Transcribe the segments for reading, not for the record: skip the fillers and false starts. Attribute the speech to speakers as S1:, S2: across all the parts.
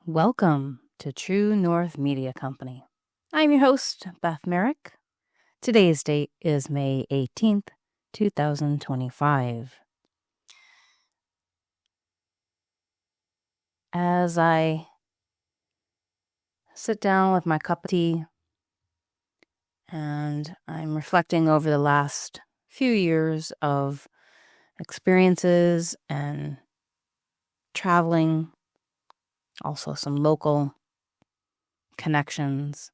S1: Welcome to True North Media Company. I'm your host, Beth Merrick. Today's date is May 18th, 2025. As I sit down with my cup of tea and I'm reflecting over the last few years of experiences and traveling, also some local connections,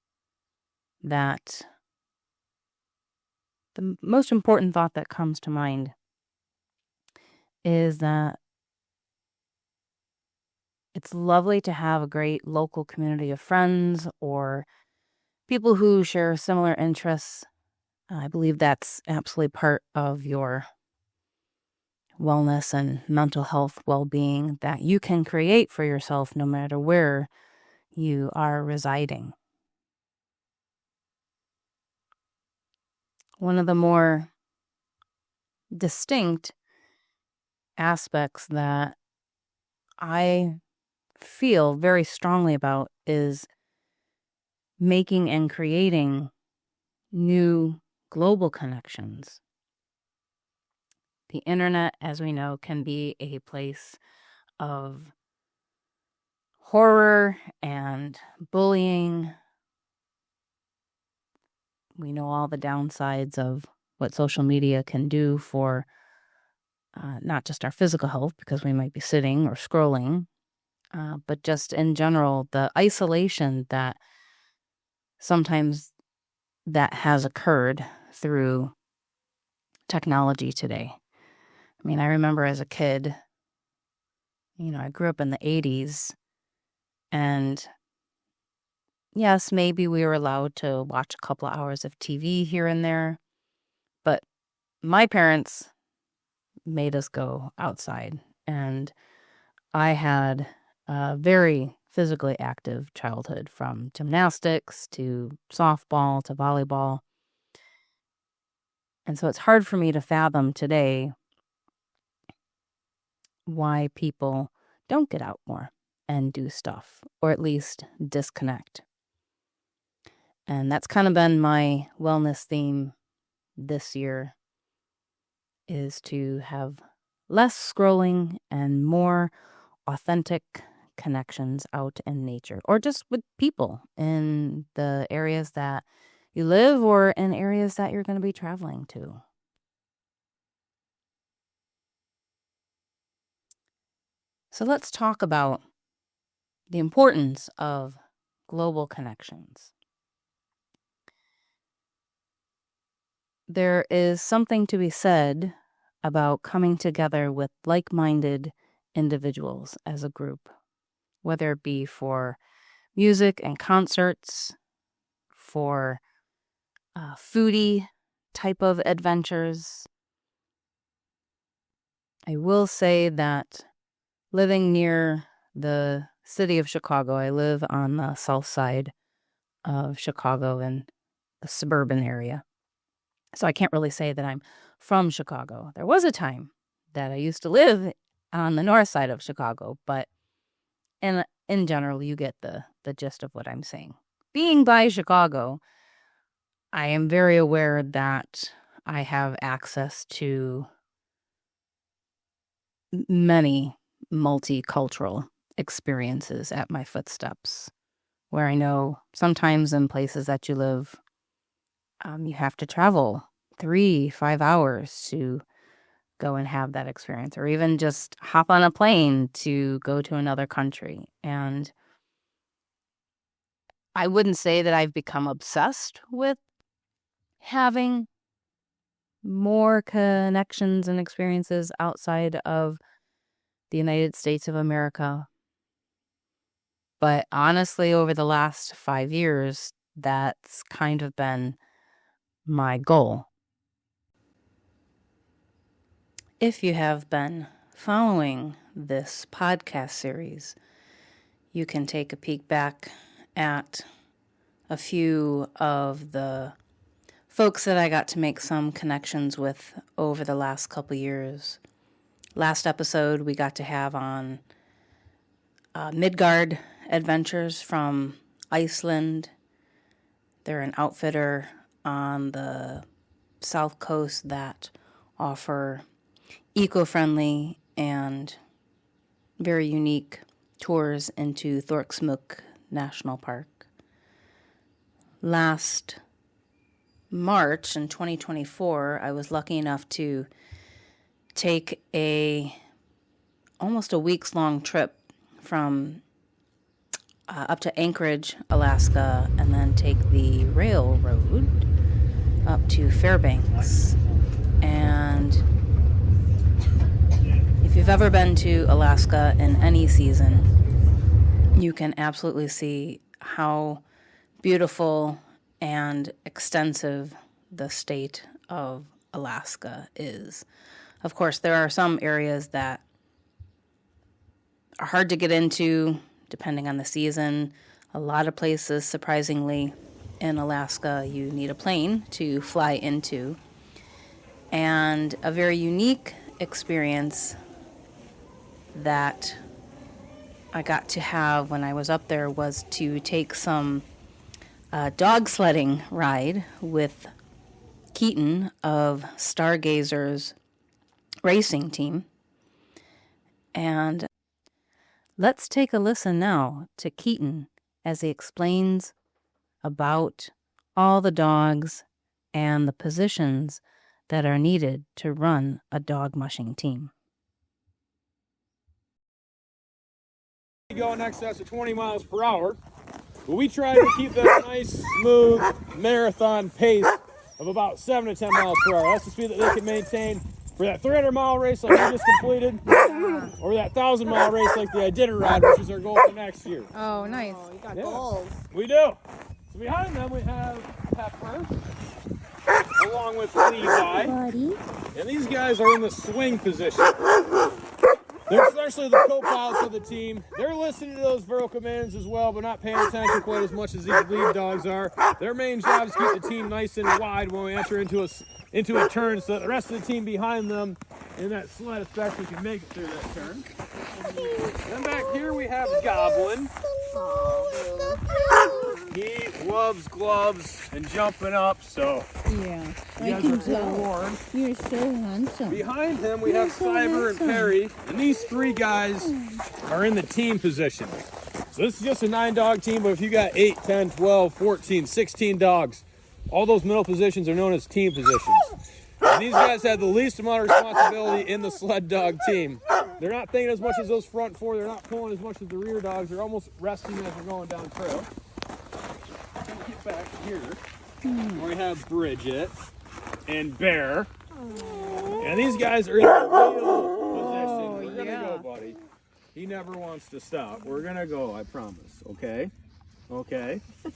S1: that the most important thought that comes to mind is that it's lovely to have a great local community of friends or people who share similar interests. I believe that's absolutely part of your wellness and mental health well-being that you can create for yourself no matter where you are residing. One of the more distinct aspects that I feel very strongly about is making and creating new global connections. The internet, as we know, can be a place of horror and bullying. We know all the downsides of what social media can do for not just our physical health, because we might be sitting or scrolling, but just in general, the isolation that sometimes that has occurred through technology today. I mean, I remember as a kid, I grew up in the 80s, and yes, maybe we were allowed to watch a couple of hours of TV here and there, but my parents made us go outside, and I had a very physically active childhood, from gymnastics to softball to volleyball. And so it's hard for me to fathom today why people don't get out more and do stuff, or at least disconnect. And that's kind of been my wellness theme this year, is to have less scrolling and more authentic connections out in nature, or just with people in the areas that you live or in areas that you're going to be traveling to. So let's talk about the importance of global connections. There is something to be said about coming together with like-minded individuals as a group, whether it be for music and concerts, for foodie type of adventures. I will say that living near the city of Chicago, I live on the south side of Chicago in the suburban area. So I can't really say that I'm from Chicago. There was a time that I used to live on the north side of Chicago, but in general, you get the gist of what I'm saying. Being by Chicago, I am very aware that I have access to many multicultural experiences at my footsteps, where I know sometimes in places that you live, you have to travel 3-5 hours to go and have that experience, or even just hop on a plane to go to another country. And I wouldn't say that I've become obsessed with having more connections and experiences outside of the United States of America. But honestly, over the last 5 years, that's kind of been my goal. If you have been following this podcast series, you can take a peek back at a few of the folks that I got to make some connections with over the last couple years. Last episode, we got to have on Midgard adventures from Iceland. They're an outfitter on the South Coast that offer eco-friendly and very unique tours into Thorksmuk National Park. Last March in 2024, I was lucky enough to take almost a week's-long trip from up to Anchorage, Alaska, and then take the railroad up to Fairbanks. And if you've ever been to Alaska in any season, you can absolutely see how beautiful and extensive the state of Alaska is. Of course, there are some areas that are hard to get into depending on the season. A lot of places, surprisingly, in Alaska, you need a plane to fly into. And a very unique experience that I got to have when I was up there was to take some dog sledding ride with Keaton of Stargazer's racing team. And let's take a listen now to Keaton as he explains about all the dogs and the positions that are needed to run a dog mushing team.
S2: Go in excess of 20 miles per hour, but we try to keep that nice, smooth marathon pace of about 7 to 10 miles per hour. That's the speed that they can maintain for that 300-mile race like we just completed, or that 1,000-mile race like the Iditarod, which is our goal for next year.
S1: Oh, nice.
S3: Oh, you got goals.
S2: We do. So behind them we have Pepper, along with Levi.
S3: Buddy.
S2: And these guys are in the swing position. They're essentially the co-pilots of the team. They're listening to those verbal commands as well, but not paying attention quite as much as these lead dogs are. Their main job is to keep the team nice and wide when we enter into a turn, so that the rest of the team behind them in that sled especially can make it through that turn. Then back here we have Goblin. He loves gloves and jumping up, so
S3: Yeah,
S2: you guys are forewarned.
S3: You're so handsome.
S2: Behind him, we have Cyber and Perry, and these three guys are in the team position. So this is just a 9-dog team, but if you got 8, 10, 12, 14, 16 dogs, all those middle positions are known as team positions. And these guys have the least amount of responsibility in the sled dog team. They're not thinking as much as those front four. They're not pulling as much as the rear dogs. They're almost resting as they're going down trail. Get back here. We have Bridget and Bear. And these guys are in the wheel position. We're gonna go, buddy. He never wants to stop. We're gonna go, I promise. Okay? Okay. And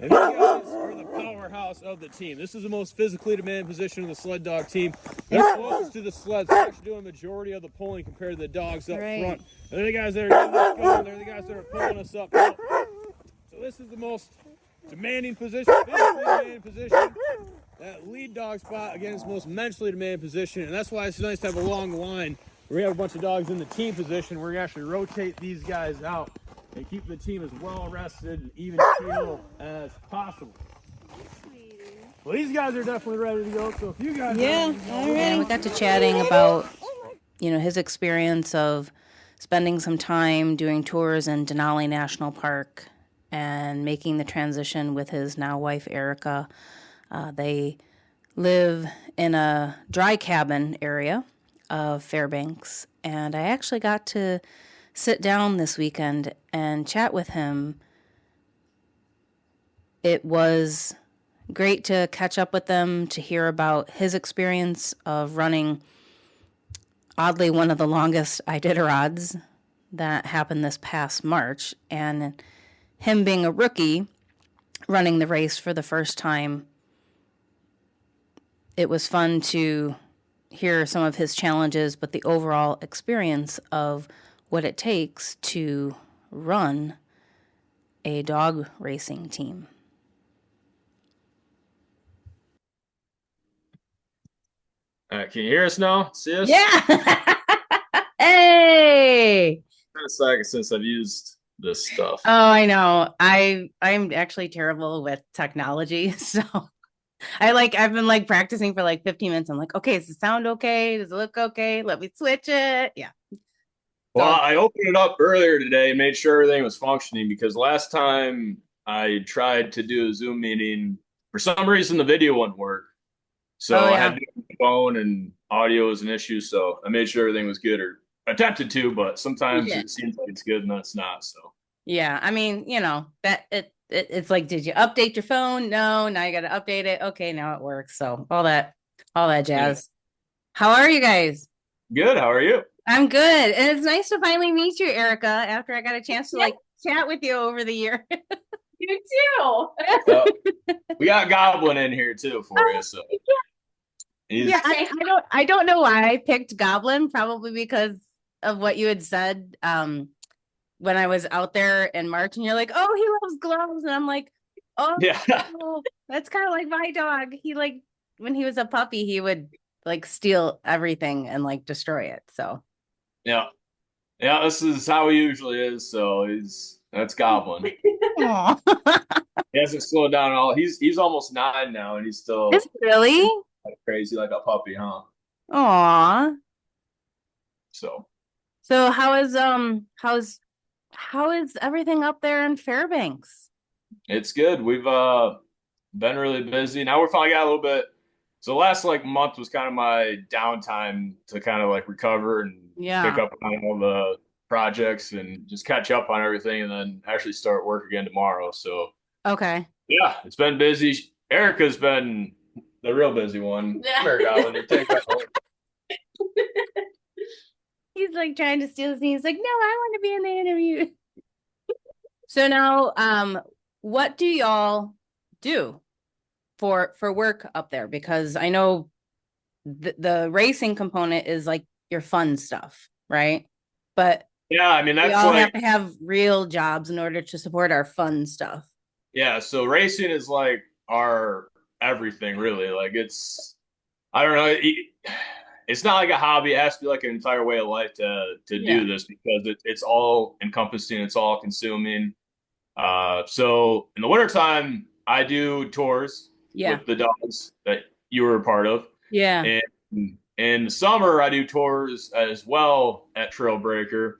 S2: these guys are the powerhouse of the team. This is the most physically demanding position of the sled dog team. They're closest to the sleds. They're actually doing a majority of the pulling compared to the dogs up front. And they're the guys that are getting us going. They're the guys that are pulling us up. So this is the most demanding position, physically demanding position. That lead dog spot, again, is the most mentally demanding position. And that's why it's nice to have a long line where we have a bunch of dogs in the team position where we actually rotate these guys out and keep the team as well rested and even keel as possible. Well, these guys are definitely ready to go. So if you guys
S1: Yeah, we got to chatting about, his experience of spending some time doing tours in Denali National Park and making the transition with his now wife, Erica. They live in a dry cabin area of Fairbanks, and I actually got to sit down this weekend and chat with him. It was great to catch up with them, to hear about his experience of running, oddly, one of the longest Iditarods that happened this past March, and him being a rookie running the race for the first time. It was fun to hear some of his challenges, but the overall experience of what it takes to run a dog racing team.
S2: Can you hear us now? See us?
S1: Yeah. Hey.
S2: It's been a second since I've used
S4: this stuff.
S1: Oh, I know. I'm actually terrible with technology. So I've been like practicing for like 15 minutes. I'm like, okay, does it sound okay? Does it look okay? Let me switch it. Yeah.
S4: Well,
S1: So
S4: I opened it up earlier today and made sure everything was functioning because last time I tried to do a Zoom meeting, for some reason the video wouldn't work.
S1: oh
S4: So I had
S1: yeah.
S4: to do it on the phone and audio was an issue. So I made sure everything was good or attempted to, but sometimes
S1: Yeah.
S4: it seems like it's good and then it's not. So
S1: Yeah. I mean, that it's like, did you update your phone? No, now you gotta update it. Okay, now it works. So all that
S4: yeah.
S1: jazz. How are you guys?
S4: Good. How are you?
S1: I'm good. And it's nice to finally meet you, Erica, after I got a chance to like chat with you over the year.
S3: You too.
S4: Uh, we got Goblin in here too for you. So
S1: Yeah,
S4: he's
S1: I don't know why I picked Goblin, probably because of what you had said when I was out there in March, and you're like, oh, he loves gloves. And I'm like, oh,
S4: yeah.
S1: that's kind of like my dog. He like when he was a puppy, he would like steal everything and like destroy it. So
S4: Yeah. Yeah, this is how he usually is. So that's Goblin.
S1: Aw.
S4: He hasn't slowed down at all. He's almost 9 now, and he's
S1: Is
S4: still
S1: it really?
S4: crazy like a puppy, huh?
S1: Aw.
S4: So
S1: So how is everything up there in Fairbanks?
S4: it's good. We've been really busy. Now we're finally got a little bit. So the last like month was kind of my downtime to kind of like recover and pick
S1: Yeah.
S4: up on all the projects and just catch up on everything, and then actually start work again tomorrow. So
S1: Okay.
S4: yeah, it's been busy. Erica's been the real busy one. Come here, Goblin. You take that.
S1: He's like trying to steal the scene. He's like, no, I want to be in the interview. So now, what do y'all do for work up there? Because I know the racing component is like your fun stuff, right? But
S4: Yeah, I mean
S1: we
S4: that's
S1: all
S4: like
S1: have to have real jobs in order to support our fun stuff.
S4: yeah. So racing is like our everything, really. Like it's I don't know. It's not like a hobby. It has to be like an entire way of life to
S1: Yeah.
S4: do this because it's all encompassing. It's all consuming. So in the wintertime, I do tours
S1: Yeah.
S4: with the dogs that you were a part of.
S1: Yeah.
S4: And in the summer, I do tours as well at Trailbreaker.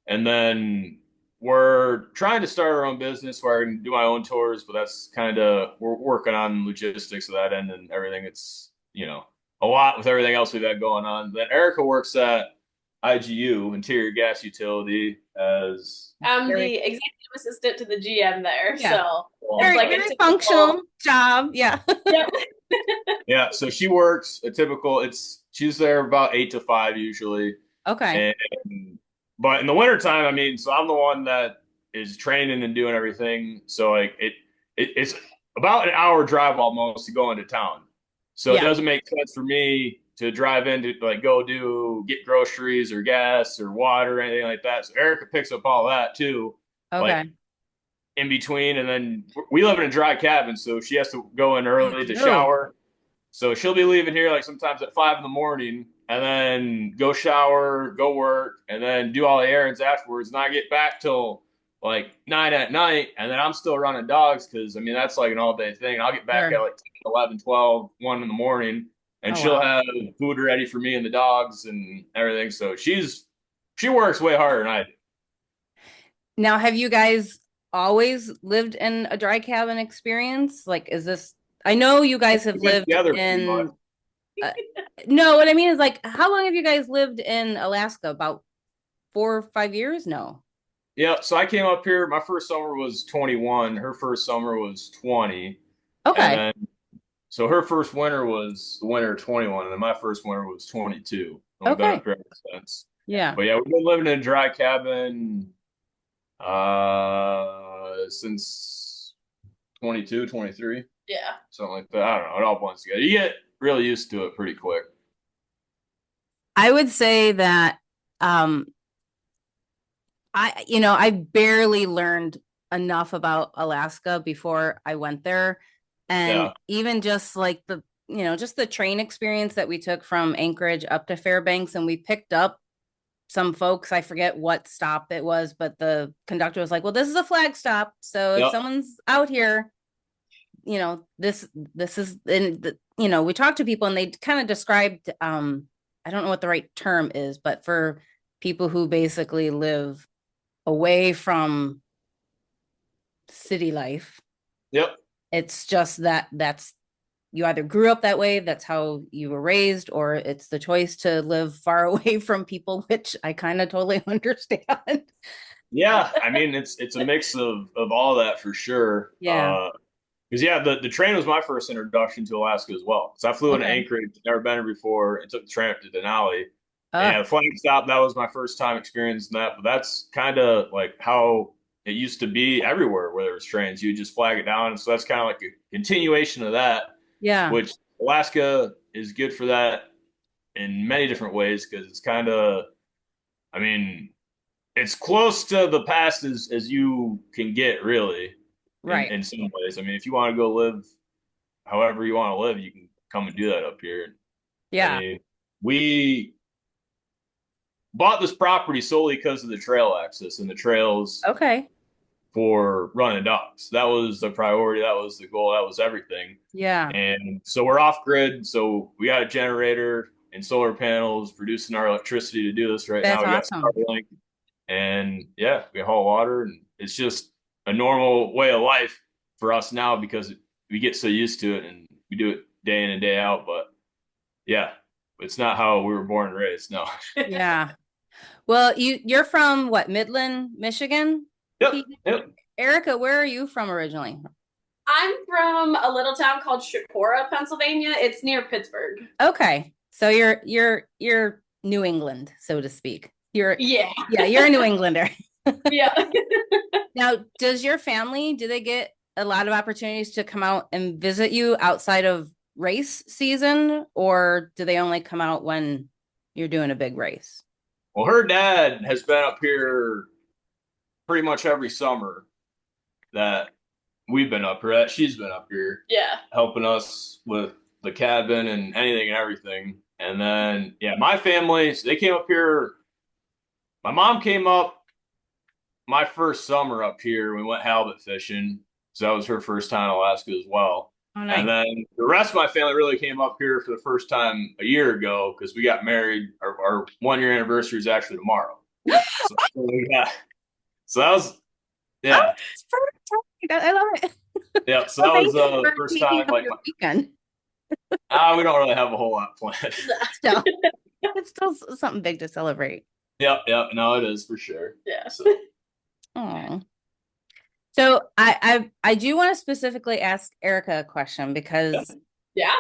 S4: And then we're trying to start our own business where I can do my own tours, but that's kind of, we're working on logistics of that end and everything. It's, a lot with everything else we've had going on. Then Erica works at IGU, Interior Gas Utility, as
S3: I'm
S1: Very,
S3: the executive assistant to the GM there,
S1: yeah.
S3: so
S1: Very,
S3: it's like a
S1: very
S3: typical.
S1: functional job. Yeah.
S3: Yep.
S4: yeah. So she works a typical. She's there about 8 to 5 usually.
S1: Okay.
S4: And but in the wintertime, I mean, so I'm the one that is training and doing everything. So like it's about an hour drive almost to go into town. So it
S1: Yeah.
S4: doesn't make sense for me to drive in to like go get groceries or gas or water or anything like that. So Erica picks up all that too, like
S1: Okay.
S4: in between. And then we live in a dry cabin, so she has to go in
S1: You
S4: early to
S1: do.
S4: shower. So she'll be leaving here like sometimes at 5 in the morning and then go shower, go work, and then do all the errands afterwards. And I get back till like 9 at night. And then I'm still running dogs because I mean, that's like an all day thing. I'll get back
S1: Sure.
S4: at like 10, 11, 12, 1 in the morning, and
S1: Oh
S4: she'll
S1: wow.
S4: have food ready for me and the dogs and everything. So she works way harder than I do.
S1: Now, have you guys always lived in a dry cabin experience? Like, is this? I know you guys have
S4: We've been
S1: lived
S4: together pretty much.
S1: in. Uh, no, what I mean is like, how long have you guys lived in Alaska? About 4 or 5 years? No.
S4: Yeah, so I came up here. My first summer was 21. Her first summer was 20. And
S1: Okay.
S4: then, so her first winter was the winter of 21. And then my first winter was 22. And we've been
S1: Okay.
S4: up here ever since.
S1: Yeah.
S4: But yeah, we've been living in a dry cabin since 22, 23,
S3: Yeah.
S4: something like that. I don't know. It all blends together. You get really used to it pretty quick.
S1: I would say that um I barely learned enough about Alaska before I went there. And
S4: Yeah.
S1: even just like just the train experience that we took from Anchorage up to Fairbanks, and we picked up some folks, I forget what stop it was, but the conductor was like, well, this is a flag stop. So if
S4: Yep.
S1: someone's out here, this is, and we talked to people and they kind of described, I don't know what the right term is, but for people who basically live away from city life,
S4: Yep.
S1: it's just that's you either grew up that way, that's how you were raised, or it's the choice to live far away from people, which I kind of totally understand.
S4: Yeah, I mean it's a mix of all that for sure.
S1: Yeah.
S4: Because the train was my first introduction to Alaska as well. So I flew into
S1: Okay.
S4: Anchorage, never been there before, and took the train up to Denali. And
S1: Uh,
S4: the flag stop, that was my first time experiencing that. But that's kind of like how it used to be everywhere where there was trains. You just flag it down. And so that's kind of like a continuation of that,
S1: yeah.
S4: which Alaska is good for that in many different ways because it's kind of, I mean, it's close to the past as you can get, really,
S1: Right.
S4: in some ways. I mean, if you want to go live however you want to live, you can come and do that up here. I
S1: Yeah.
S4: mean, we bought this property solely because of the trail access and the trails
S1: Okay.
S4: for running dogs. That was the priority. That was the goal. That was everything.
S1: Yeah.
S4: And so we're off grid. So we got a generator and solar panels producing our electricity to do this right
S1: That's
S4: now. We got
S1: awesome.
S4: Starlink, and yeah, we haul water, and it's just a normal way of life for us now because we get so used to it and we do it day in and day out. But yeah, it's not how we were born and raised. No.
S1: Yeah. Well, you're from what, Midland, Michigan?
S4: Yep. Yep.
S1: Erica, where are you from originally?
S3: I'm from a little town called Shakora, Pennsylvania. It's near Pittsburgh.
S1: Okay. So you're New England, so to speak. You're
S3: Yeah.
S1: you're a New Englander.
S3: Yeah.
S1: Now, do they get a lot of opportunities to come out and visit you outside of race season, or do they only come out when you're doing a big race?
S4: Well, her dad has been up here pretty much every summer that we've been up here, that she's been up here,
S3: Yeah.
S4: helping us with the cabin and anything and everything. And then, yeah, my family, so they came up here. My mom came up my first summer up here. We went halibut fishing. So that was her first time in Alaska as well.
S1: Oh,
S4: And
S1: nice.
S4: then the rest of my family really came up here for the first time a year ago because we got married. Our 1 year anniversary is actually tomorrow. So, yeah. So that was, yeah.
S1: Oh, it's perfect. I love it.
S4: Yeah. So
S1: Well,
S4: that was
S1: thank you
S4: the
S1: for
S4: first
S1: taking
S4: time,
S1: up
S4: like,
S1: your weekend.
S4: we don't really have a whole lot planned.
S1: Still, it's still something big to celebrate.
S4: Yep. No, it is for sure.
S3: Yeah.
S4: So,
S1: Oh. So I do want to specifically ask Erica a question because
S3: Yeah.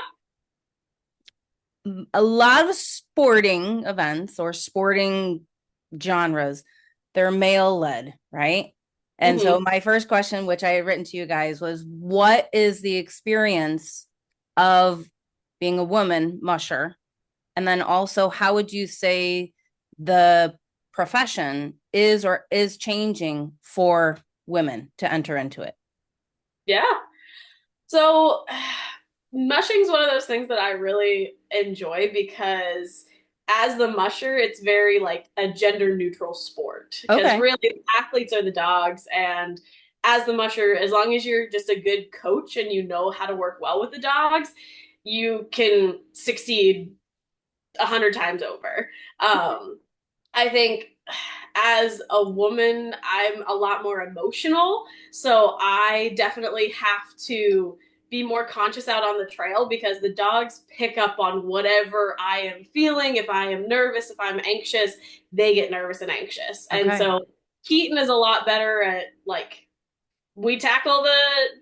S1: a lot of sporting events or sporting genres, they're male led, right? And so my first question, which I had written to you guys, was what is the experience of being a woman musher? And then also, how would you say the profession is or is changing for women to enter into it?
S3: Yeah. So mushing's one of those things that I really enjoy because as the musher, it's very like a gender neutral sport. Because
S1: Okay.
S3: really the athletes are the dogs. And as the musher, as long as you're just a good coach and you know how to work well with the dogs, you can succeed 100 times over. I think as a woman, I'm a lot more emotional. So I definitely have to be more conscious out on the trail because the dogs pick up on whatever I am feeling. If I am nervous, if I'm anxious, they get nervous and anxious.
S1: Okay.
S3: And so Keaton is a lot better at like, we tackle the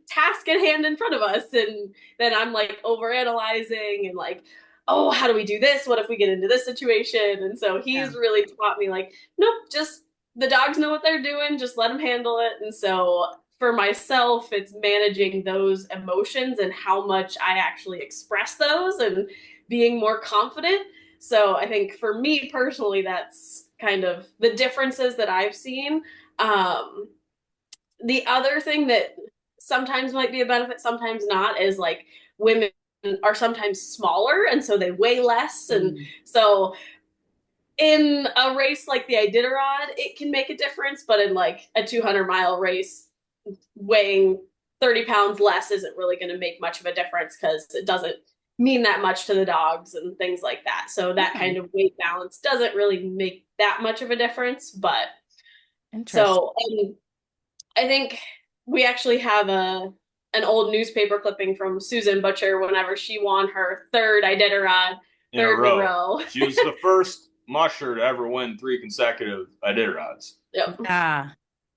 S3: task at hand in front of us. And then I'm like overanalyzing and like, oh, how do we do this? What if we get into this situation? And so he's really taught me like, nope, just the dogs know what they're doing. Just let them handle it. And so for myself, it's managing those emotions and how much I actually express those and being more confident. So I think for me personally, that's kind of the differences that I've seen. The other thing that sometimes might be a benefit, sometimes not, is like women are sometimes smaller and so they weigh less. And so in a race like the Iditarod, it can make a difference, but in like a 200-mile race, weighing 30 pounds less isn't really going to make much of a difference because it doesn't mean that much to the dogs and things like that. So that kind of weight balance doesn't really make that much of a difference. But so I think we actually have an old newspaper clipping from Susan Butcher whenever she won her third Iditarod, third in a row.
S4: She was the first musher to ever win 3 consecutive Iditarods.
S3: Yep.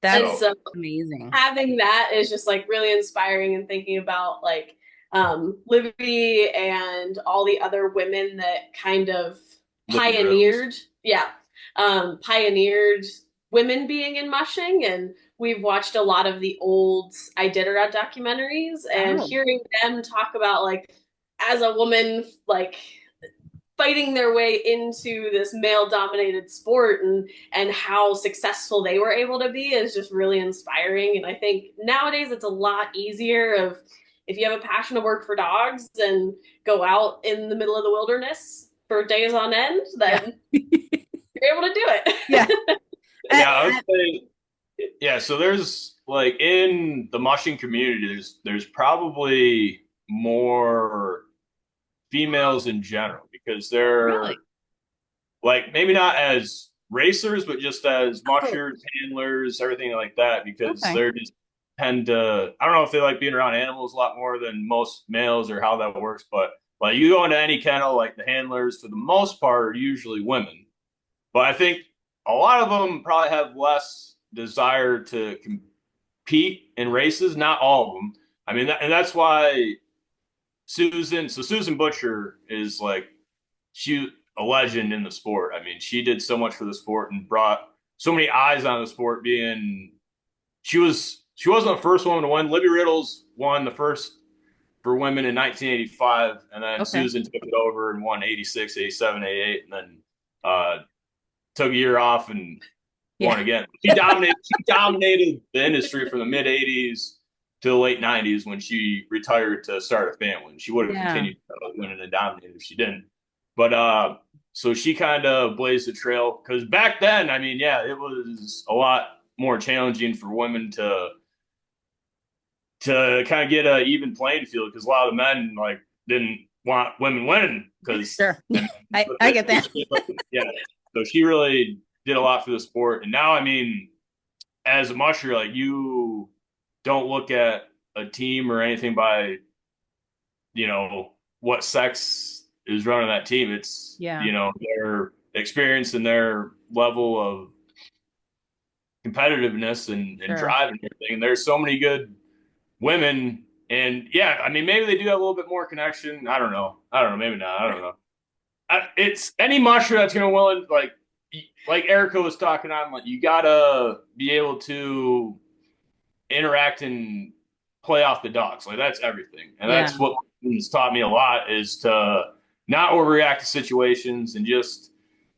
S1: That's amazing.
S3: Having that is just like really inspiring, and thinking about like Livy and all the other women that kind of pioneered women being in mushing. And we've watched a lot of the old Iditarod documentaries, and hearing them talk about like as a woman like fighting their way into this male-dominated sport and how successful they were able to be is just really inspiring. And I think nowadays it's a lot easier of if you have a passion to work for dogs and go out in the middle of the wilderness for days on end, then you're able to do it.
S4: I would say, so there's like in the mushing community, there's probably more females in general because they're like maybe not as racers, but just as mushers, handlers, everything like that, because they're just tend to, I don't know if they like being around animals a lot more than most males or how that works, but like you go into any kennel, like the handlers for the most part are usually women. But I think a lot of them probably have less desire to compete in races. Not all of them. I mean, and that's why Susan Butcher is like, she a legend in the sport. I mean, she did so much for the sport and brought so many eyes on the sport. She wasn't the first woman to win. Libby Riddles won the first for women in 1985, and then Susan took it over and won 86, 87, 88, and then took a year off and won again. She dominated the industry from the mid 80s to the late 90s when she retired to start a family. She would have continued winning and dominating if she didn't. But so she kind of blazed the trail because back then, I mean, it was a lot more challenging for women to kind of get an even playing field because a lot of the men like didn't want women winning because
S1: I get that.
S4: So she really did a lot for the sport. And now, I mean, as a musher, like you don't look at a team or anything by, what sex is running that team. It's, their experience and their level of competitiveness and drive and everything. And there's so many good women. And I mean, maybe they do have a little bit more connection. I don't know. Maybe not. I don't know. It's any musher that's going to willing, like Erica was talking on, like you gotta be able to interact and play off the dogs. Like that's everything. And that's what has taught me a lot is to not overreact to situations and just,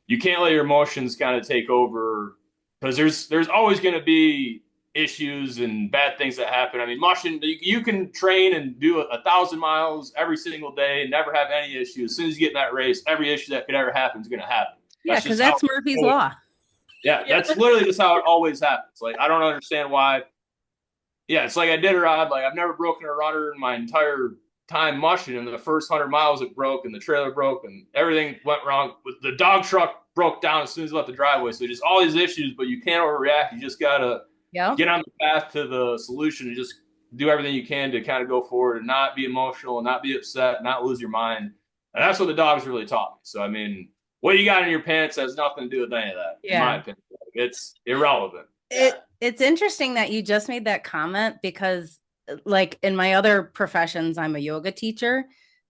S4: you can't let your emotions kind of take over because there's always going to be issues and bad things that happen. I mean, mushing, you can train and do 1,000 miles every single day and never have any issues. As soon as you get in that race, every issue that could ever happen is going to happen.
S1: Yeah, because that's Murphy's Law.
S4: Yeah, that's literally just how it always happens. Like, I don't understand why. Yeah, it's like Iditarod. Like, I've never broken a rudder in my entire time mushing. And the first 100 miles, it broke, and the trailer broke, and everything went wrong. The dog truck broke down as soon as it left the driveway. So just all these issues, but you can't overreact. You just got to get on the path to the solution and just do everything you can to kind of go forward and not be emotional and not be upset, not lose your mind. And that's what the dogs really taught me. So, I mean, what you got in your pants has nothing to do with any of that, in my opinion. It's irrelevant.
S1: It's interesting that you just made that comment because, like, in my other professions, I'm a yoga teacher.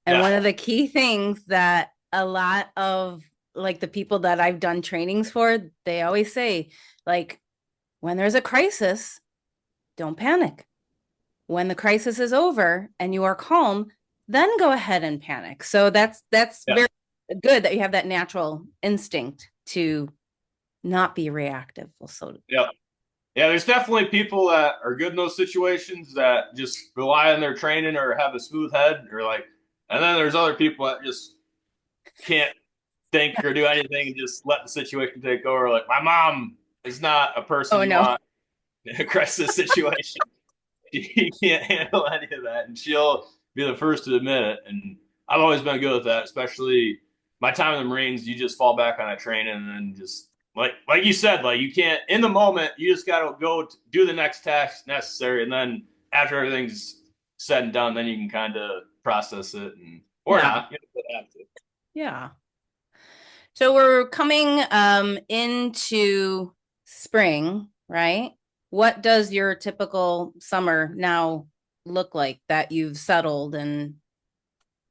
S1: And one of the key things that a lot of, like, the people that I've done trainings for, they always say, like, when there's a crisis, don't panic. When the crisis is over and you are calm, then go ahead and panic. So that's very good that you have that natural instinct to not be reactive.
S4: There's definitely people that are good in those situations that just rely on their training or have a smooth head or like, and then there's other people that just can't think or do anything and just let the situation take over. Like my mom is not a person you want in a crisis situation. She can't handle any of that, and she'll be the first to admit it. And I've always been good with that, especially my time in the Marines. You just fall back on that training, and then just like you said, like you can't in the moment. You just got to go do the next task necessary, and then after everything's said and done, then you can kind of process it and or not. You don't have to.
S1: Yeah. So we're coming into spring, right? What does your typical summer now look like that you've settled and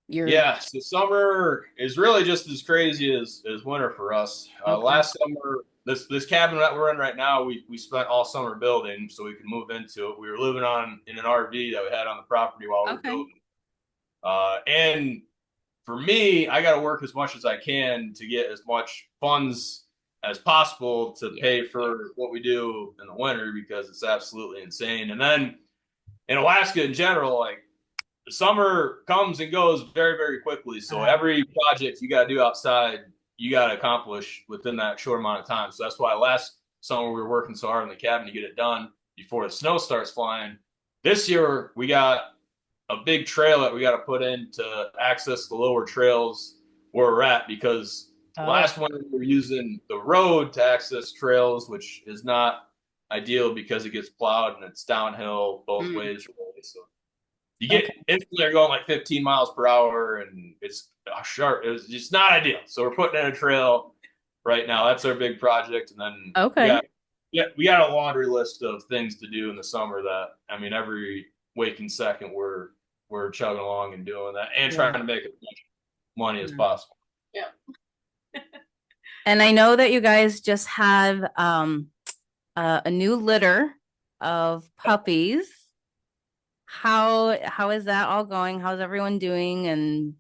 S1: you're
S4: so summer is really just as crazy as winter for us. Last summer, this cabin that we're in right now, we spent all summer building so we could move into it. We were living in an RV that we had on the property while we were building. And for me, I got to work as much as I can to get as much funds as possible to pay for what we do in the winter because it's absolutely insane. And then in Alaska in general, like the summer comes and goes very, very quickly. So every project you got to do outside, you got to accomplish within that short amount of time. So that's why last summer we were working so hard in the cabin to get it done before the snow starts flying. This year we got a big trail that we got to put in to access the lower trails where we're at because last winter we were using the road to access trails, which is not ideal because it gets plowed and it's downhill both ways. So you get instantly going like 15 miles per hour and it's sharp. It's just not ideal. So we're putting in a trail right now. That's our big project. And then we got a laundry list of things to do in the summer that, I mean, every waking second we're chugging along and doing that and trying to make as much money as possible.
S3: Yeah.
S1: And I know that you guys just have a new litter of puppies. How is that all going? How's everyone doing? And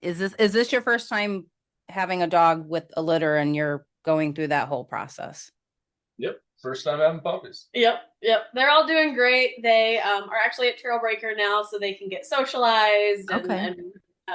S1: is this your first time having a dog with a litter and you're going through that whole process?
S4: Yep. First time having puppies.
S3: Yep. They're all doing great. They are actually at Trailbreaker now, so they can get socialized and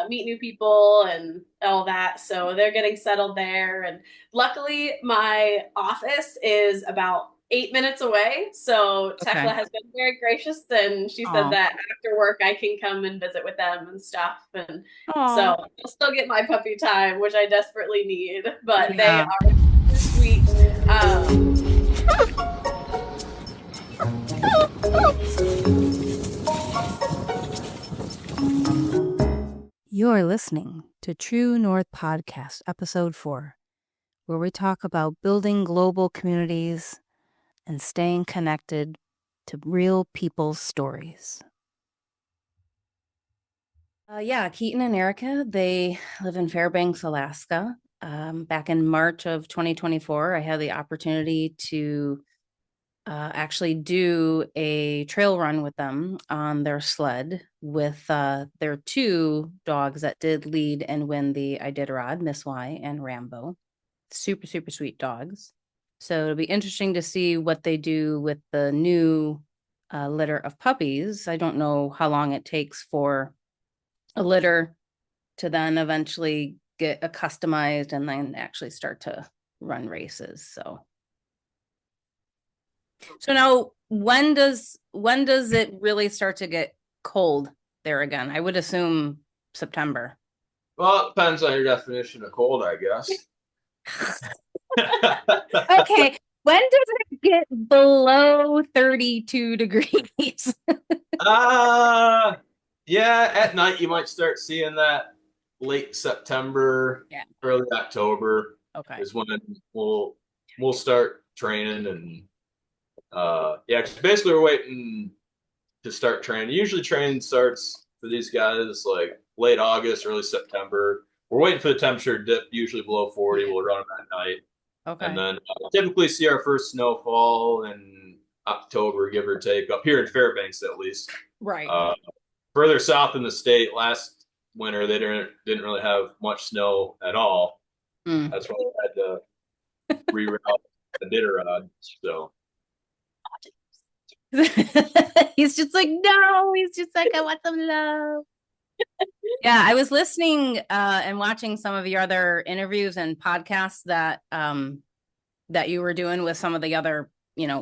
S3: meet new people and all that. So they're getting settled there. And luckily, my office is about 8 minutes away. So Tekla has been very gracious, and she said that after work I can come and visit with them and stuff. And so I'll still get my puppy time, which I desperately need. But they are sweet.
S1: You're listening to True North Podcast, Episode 4, where we talk about building global communities and staying connected to real people's stories. Keaton and Erica, they live in Fairbanks, Alaska. Back in March of 2024, I had the opportunity to actually do a trail run with them on their sled with their two dogs that did lead and win the Iditarod, Miss Y and Rambo. Super, super sweet dogs. So it'll be interesting to see what they do with the new litter of puppies. I don't know how long it takes for a litter to then eventually get customized and then actually start to run races. So now when does it really start to get cold there again? I would assume September.
S4: Well, it depends on your definition of cold, I guess.
S1: Okay, when does it get below 32 degrees?
S4: At night you might start seeing that late September, early October. Is when we'll start training and cause basically we're waiting to start training. Usually training starts for these guys like late August, early September. We're waiting for the temperature to dip, usually below 40. We'll run them at night. And then typically see our first snowfall in October, give or take, up here in Fairbanks at least.
S1: Right.
S4: Further south in the state, last winter they didn't really have much snow at all. That's why we had to reroute the Iditarod. So
S1: he's just like, no. He's just like, I want some love. Yeah, I was listening and watching some of your other interviews and podcasts that you were doing with some of the other,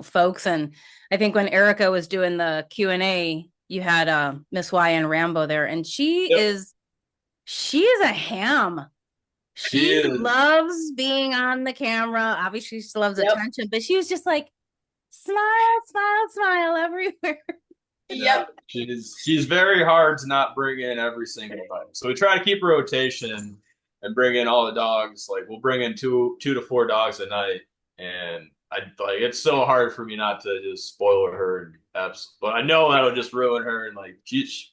S1: folks. And I think when Erica was doing the Q&A, you had Miss Y and Rambo there, and
S4: Yep.
S1: she is a ham.
S4: She
S1: She
S4: is.
S1: loves being on the camera. Obviously, she loves
S3: Yep.
S1: attention, but she was just like, smile, smile, smile everywhere.
S4: Yeah,
S3: Yep.
S4: she's very hard to not bring in every single night. So we try to keep a rotation and bring in all the dogs. Like we'll bring in two to four dogs a night, and I like it's so hard for me not to just spoil her and but I know that'll just ruin her and like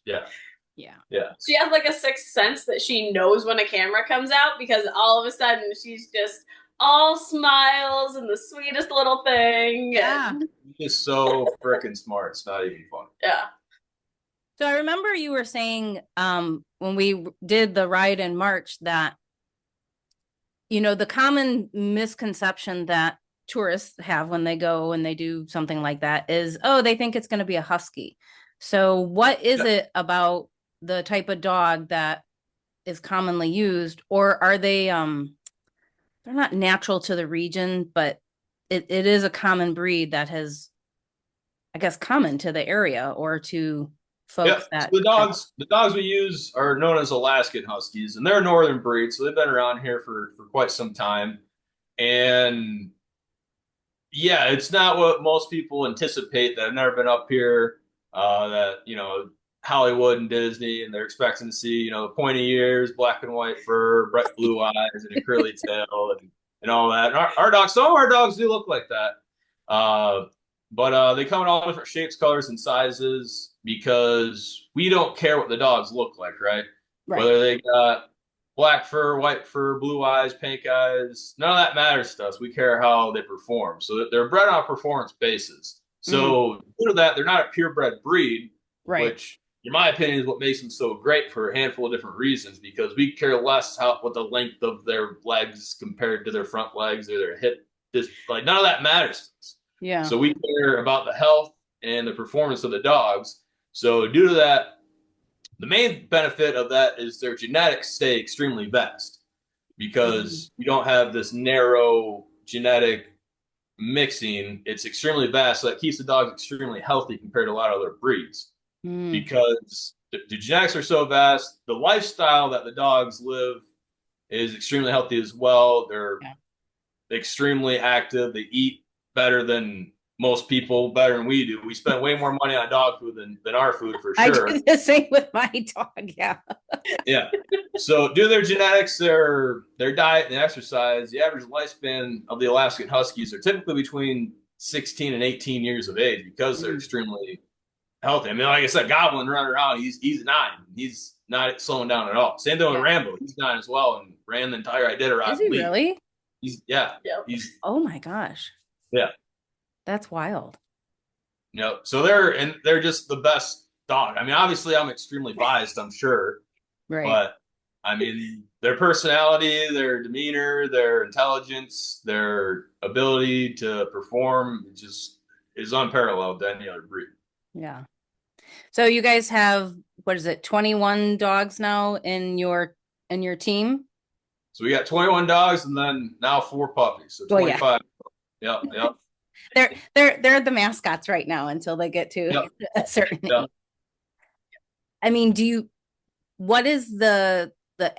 S4: yeah.
S1: Yeah.
S4: Yeah.
S3: She has like a sixth sense that she knows when a camera comes out because all of a sudden she's just all smiles and the sweetest little thing.
S1: Yeah.
S4: She's so freaking smart. It's not even funny.
S3: Yeah.
S1: So I remember you were saying when we did the ride in March that, the common misconception that tourists have when they go and they do something like that is, oh, they think it's going to be a husky. So what is it about the type of dog that is commonly used, or are they they're not natural to the region, but it is a common breed that has, I guess, common to the area or to
S4: Yeah,
S1: folks
S4: so
S1: that
S4: the dogs we use are known as Alaskan Huskies, and they're a northern breed, so they've been around here for quite some time. And yeah, it's not what most people anticipate that have never been up here. That Hollywood and Disney, and they're expecting to see the pointy ears, black and white fur, bright blue eyes, and a curly tail, and all that. And our dogs, some of our dogs do look like that. But they come in all different shapes, colors, and sizes because we don't care what the dogs look like, right?
S1: right.
S4: Whether they got black fur, white fur, blue eyes, pink eyes, none of that matters to us. We care how they perform. So that they're bred on a performance basis. So due to that, they're not a purebred breed,
S1: Right.
S4: which in my opinion is what makes them so great for a handful of different reasons because we care less what the length of their legs compared to their front legs or their hip. Like none of that matters to us.
S1: Yeah.
S4: So we care about the health and the performance of the dogs. So due to that, the main benefit of that is their genetics stay extremely vast because you don't have this narrow genetic mixing. It's extremely vast, so that keeps the dogs extremely healthy compared to a lot of other breeds because the genetics are so vast. The lifestyle that the dogs live is extremely healthy as well. They're extremely active. They eat better than most people, better than we do. We spend way more money on dog food than our food for sure.
S1: I do the same with my dog. Yeah.
S4: Yeah. So due to their genetics, their diet and exercise, the average lifespan of the Alaskan Huskies are typically between 16 and 18 years of age because they're extremely healthy. I mean, like I said, Goblin running around, he's 9. He's not slowing down at all. Same thing with Rambo. He's 9 as well and ran the entire Iditarod.
S1: Is he really?
S4: He's
S1: oh my gosh.
S4: Yeah.
S1: That's wild.
S4: So they're just the best dog. I mean, obviously I'm extremely biased, I'm sure.
S1: Right.
S4: But I mean, their personality, their demeanor, their intelligence, their ability to perform just is unparalleled to any other breed.
S1: Yeah. So you guys have, what is it, 21 dogs now in your team?
S4: So we got 21 dogs and then now 4 puppies. So 25. Yep.
S1: They're the mascots right now until they get to a certain age. I mean, what is the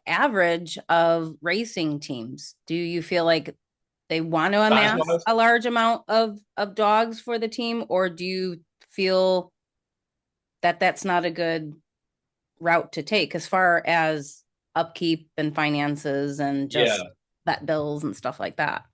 S1: average of racing teams? Do you feel like they want to amass a large amount of dogs for the team, or do you feel that that's not a good route to take as far as upkeep and finances and just vet bills and stuff like that?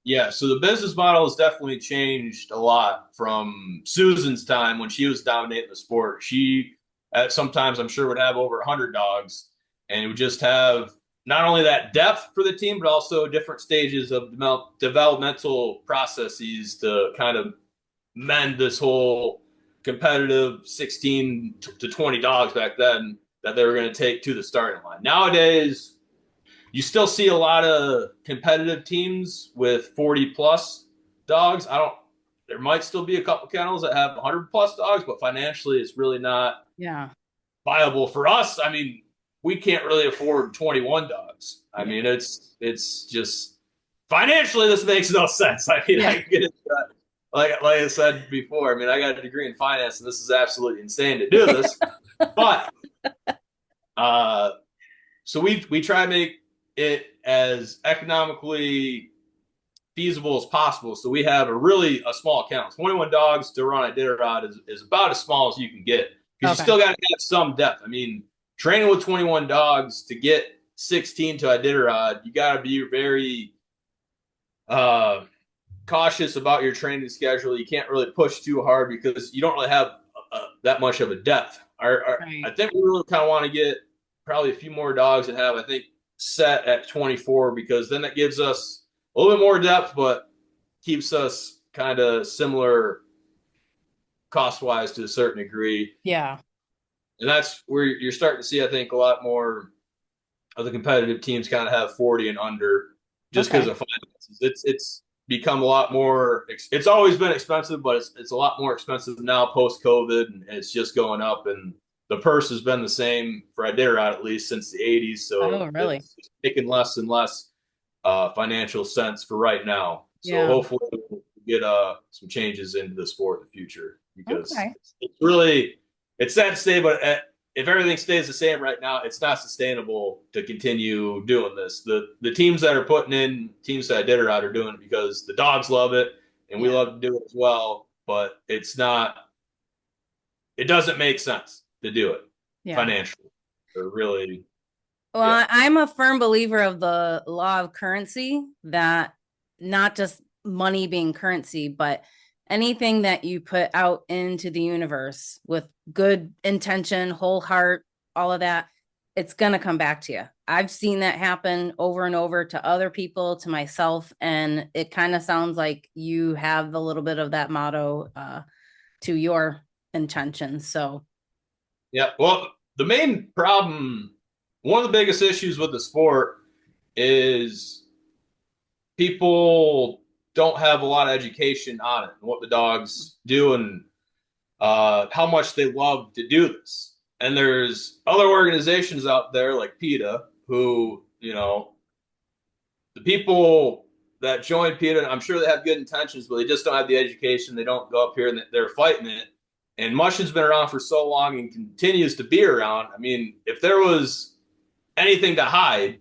S4: Yeah, so the business model has definitely changed a lot from Susan's time when she was dominating the sport. She, at sometimes, I'm sure, would have over 100 dogs and would just have not only that depth for the team, but also different stages of developmental processes to kind of mend this whole competitive 16 to 20 dogs back then that they were going to take to the starting line. Nowadays, you still see a lot of competitive teams with 40 plus dogs. There might still be a couple kennels that have 100 plus dogs, but financially it's really not viable for us. I mean, we can't really afford 21 dogs. I mean, it's just financially, this makes no sense. I mean, I get it. Like I said before, I mean, I got a degree in finance, and this is absolutely insane to do this. But so we try to make it as economically feasible as possible. So we have a small count. 21 dogs to run at Iditarod is about as small as you can get because you still got to have some depth. I mean, training with 21 dogs to get 16 to Iditarod, you got to be very cautious about your training schedule. You can't really push too hard because you don't really have that much of a depth. I think we really kind of want to get probably a few more dogs and have, I think, set at 24 because then that gives us a little bit more depth, but keeps us kind of similar cost-wise to a certain degree.
S1: Yeah.
S4: And that's where you're starting to see, I think, a lot more of the competitive teams kind of have 40 and under just because of finances. It's become a lot more. It's always been expensive, but it's a lot more expensive now post-COVID, and it's just going up. And the purse has been the same for Iditarod at least since the 80s. So
S1: really?
S4: It's making less and less financial sense for right now. So hopefully we'll get some changes into the sport in the future because it's really it's sad to say, but if everything stays the same right now, it's not sustainable to continue doing this. The teams that are putting in teams that Iditarod are doing it because the dogs love it and we love to do it as well. But it's not. It doesn't make sense to do it financially. Or really.
S1: Well, I'm a firm believer of the law of currency, that not just money being currency, but anything that you put out into the universe with good intention, whole heart, all of that, it's going to come back to you. I've seen that happen over and over to other people, to myself, and it kind of sounds like you have a little bit of that motto to your intentions. So,
S4: yeah, well, the main problem, one of the biggest issues with the sport is people don't have a lot of education on it and what the dogs do and how much they love to do this. And there's other organizations out there like PETA who, the people that join PETA, I'm sure they have good intentions, but they just don't have the education. They don't go up here and they're fighting it. And mushing's been around for so long and continues to be around. I mean, if there was anything to hide,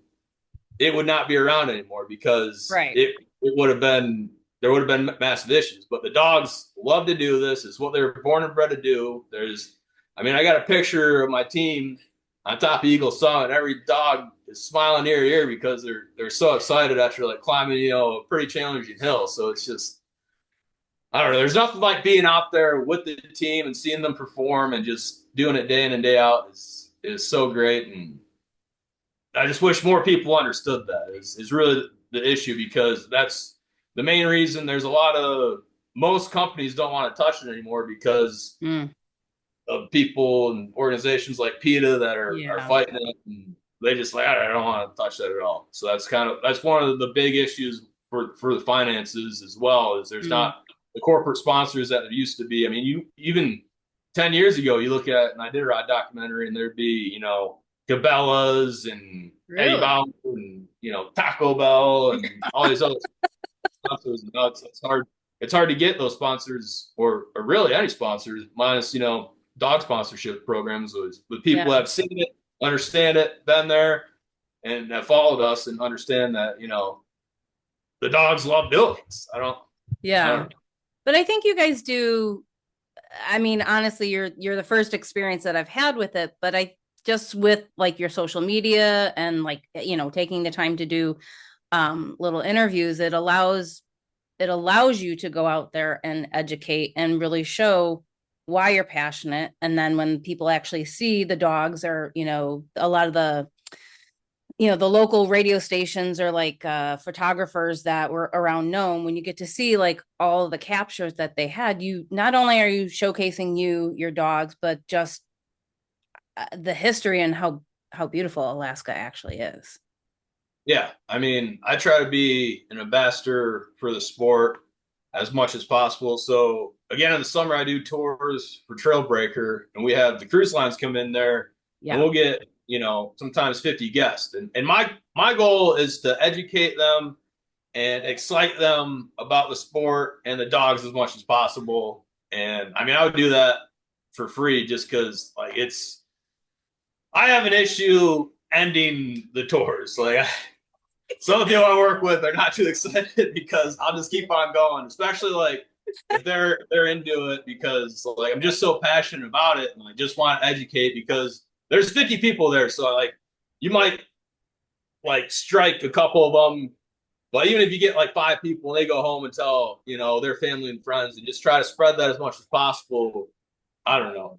S4: it would not be around anymore because it would have been, there would have been massive issues. But the dogs love to do this. It's what they were born and bred to do. I got a picture of my team on top of Eagle Summit. Every dog is smiling ear to ear because they're so excited after like climbing, a pretty challenging hill. So it's just, I don't know. There's nothing like being out there with the team and seeing them perform and just doing it day in and day out is so great. And I just wish more people understood that is really the issue because that's the main reason. There's most companies don't want to touch it anymore because of people and organizations like PETA that are fighting it. And they just like, I don't want to touch that at all. So that's one of the big issues for the finances as well, is there's not the corporate sponsors that there used to be. I mean, you even 10 years ago, you look at an Iditarod documentary and there'd be, Cabela's and Eddie Bauer and, Taco Bell and all these other sponsors. It's hard to get those sponsors or really any sponsors minus, dog sponsorship programs with people that have seen it, understand it, been there, and have followed us and understand that, the dogs love doing this. I don't know.
S1: But I think you guys do. I mean, honestly, you're the first experience that I've had with it, but I just with like your social media and like, taking the time to do little interviews, it allows you to go out there and educate and really show why you're passionate. And then when people actually see the dogs, or, a lot of the, the local radio stations or like photographers that were around Nome, when you get to see like all the captures that they had, you not only are you showcasing your dogs, but just the history and how beautiful Alaska actually is.
S4: Yeah. I mean, I try to be an ambassador for the sport as much as possible. So again, in the summer, I do tours for Trailbreaker, and we have the cruise lines come in there, and we'll get sometimes 50 guests. And my goal is to educate them and excite them about the sport and the dogs as much as possible. And I mean, I would do that for free just because like I have an issue ending the tours. Like some of the people I work with are not too excited because I'll just keep on going, especially like if they're into it because like I'm just so passionate about it and I just want to educate because there's 50 people there. So like you might like strike a couple of them, but even if you get like 5 people and they go home and tell, their family and friends and just try to spread that as much as possible. I don't know.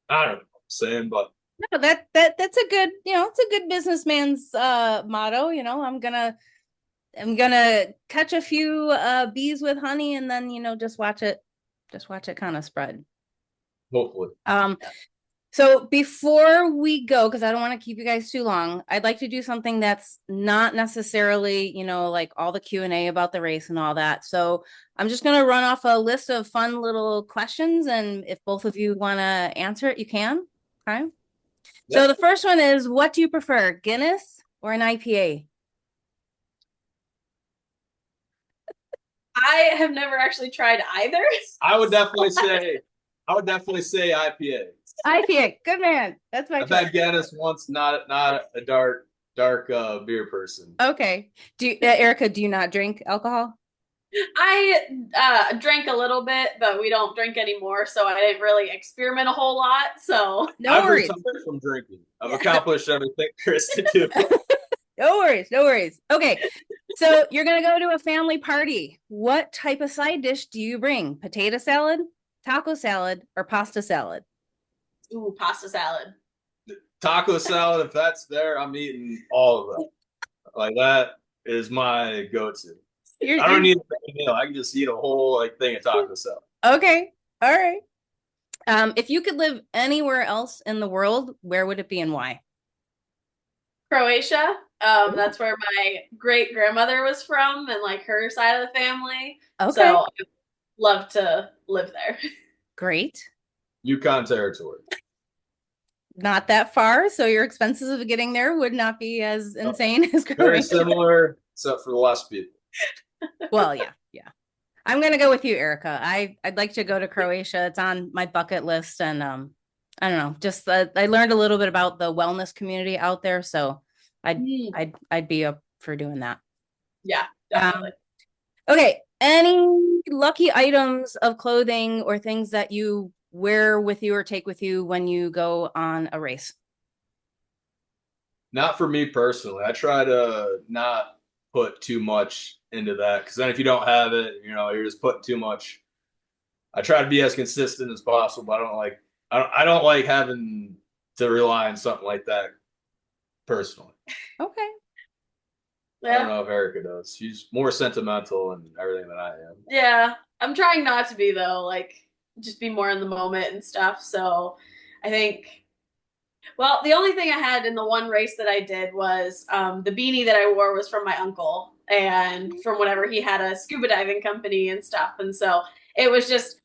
S4: I don't know what I'm saying, but
S1: no, that's a good, it's a good businessman's motto. I'm gonna catch a few bees with honey and then, just watch it kind of spread.
S4: hopefully.
S1: So before we go, because I don't want to keep you guys too long, I'd like to do something that's not necessarily, like all the Q&A about the race and all that. So I'm just going to run off a list of fun little questions. And if both of you want to answer it, you can. Okay. Yep. So the first one is, what do you prefer, Guinness or an IPA?
S3: I have never actually tried either.
S4: I would definitely say IPA.
S1: IPA, good man. That's my
S4: I've had Guinness once, not a dark beer person.
S1: Okay. Erica, do you not drink alcohol?
S3: I drank a little bit, but we don't drink anymore, so I didn't really experiment a whole lot. So
S4: no worries. I've retired from drinking. I've accomplished everything there is to do.
S1: No worries. Okay, so you're gonna go to a family party. What type of side dish do you bring? Potato salad, taco salad, or pasta salad?
S3: Ooh, pasta salad.
S4: Taco salad, if that's there, I'm eating all of them. Like that is my go-to. I don't need a meal. I can just eat a whole thing of taco salad.
S1: Okay, all right. If you could live anywhere else in the world, where would it be and why?
S3: Croatia. That's where my great grandmother was from and like her side of the family. Okay. So I'd love to live there.
S1: Great.
S4: Yukon territory.
S1: Not that far, so your expenses of getting there would not be as insane as Croatia.
S4: Very similar, except for the less people.
S1: Well, yeah. I'm gonna go with you, Erica. I'd like to go to Croatia. It's on my bucket list, and I don't know. Just I learned a little bit about the wellness community out there, so I'd be up for doing that.
S3: Yeah, definitely.
S1: Okay. Any lucky items of clothing or things that you wear with you or take with you when you go on a race?
S4: Not for me personally. I try to not put too much into that because then if you don't have it, you're just putting too much. I try to be as consistent as possible, but I don't like having to rely on something like that personally.
S1: Okay.
S4: I don't know if Erica does. She's more sentimental and everything than I am.
S3: Yeah, I'm trying not to be though. Like, just be more in the moment and stuff. So, I think. Well, the only thing I had in the one race that I did was the beanie that I wore was from my uncle, and from whenever he had a scuba diving company and stuff. And so it was just,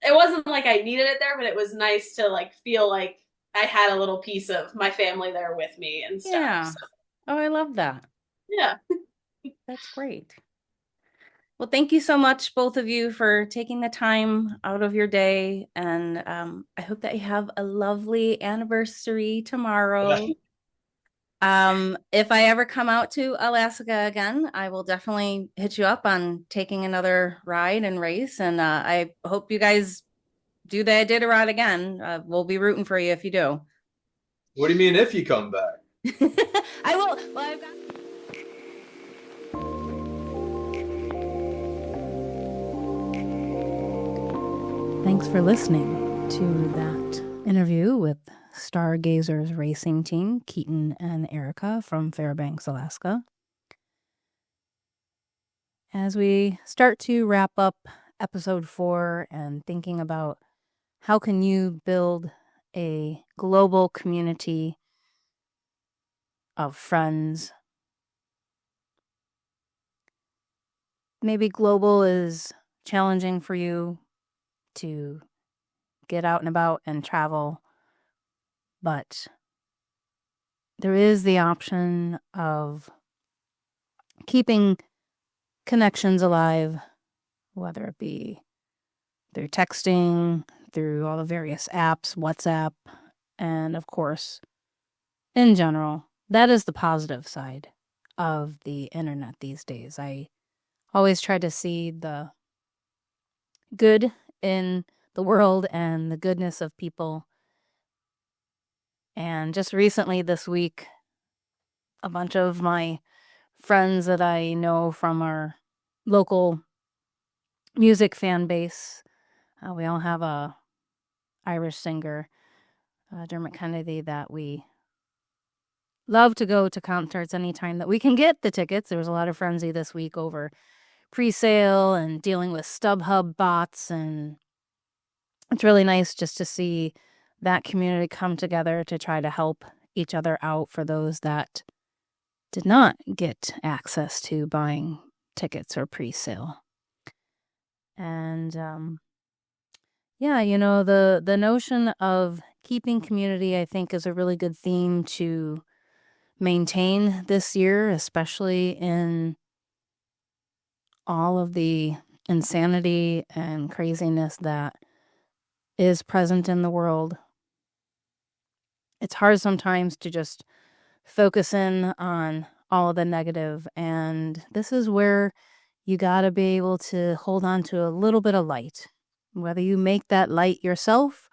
S3: it wasn't like I needed it there, but it was nice to like feel like I had a little piece of my family there with me and stuff.
S1: Yeah. So. Oh, I love that.
S3: Yeah.
S1: That's great. Well, thank you so much, both of you, for taking the time out of your day. And I hope that you have a lovely anniversary tomorrow. If I ever come out to Alaska again, I will definitely hit you up on taking another ride and race. And I hope you guys do the Iditarod again. We'll be rooting for you if you do.
S4: What do you mean if you come back?
S1: I will. Well, I've got... Thanks for listening to that interview with Stargazers racing team, Keaton and Erica from Fairbanks, Alaska. As we start to wrap up episode 4 and thinking about how can you build a global community of friends, maybe global is challenging for you to get out and about and travel, but there is the option of keeping connections alive, whether it be through texting, through all the various apps, WhatsApp, and of course, in general. That is the positive side of the internet these days. I always try to see the good in the world and the goodness of people. And just recently this week, a bunch of my friends that I know from our local music fan base, we all have a Irish singer, Dermot Kennedy, that we love to go to concerts anytime that we can get the tickets. There was a lot of frenzy this week over pre-sale and dealing with StubHub bots, and it's really nice just to see that community come together to try to help each other out for those that did not get access to buying tickets or pre-sale. And the notion of keeping community, I think, is a really good theme to maintain this year, especially in all of the insanity and craziness that is present in the world. It's hard sometimes to just focus in on all of the negative, and this is where you got to be able to hold on to a little bit of light, whether you make that light yourself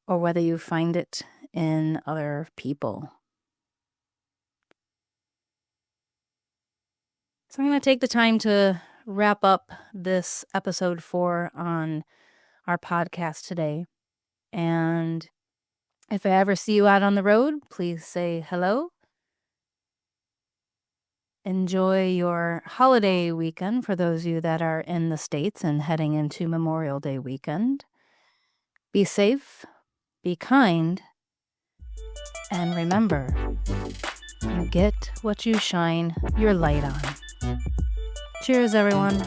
S1: or whether you find it in other people. So I'm going to take the time to wrap up this episode 4 on our podcast today. And if I ever see you out on the road, please say hello. Enjoy your holiday weekend for those of you that are in the States and heading into Memorial Day weekend. Be safe, be kind, and remember, you get what you shine your light on. Cheers, everyone.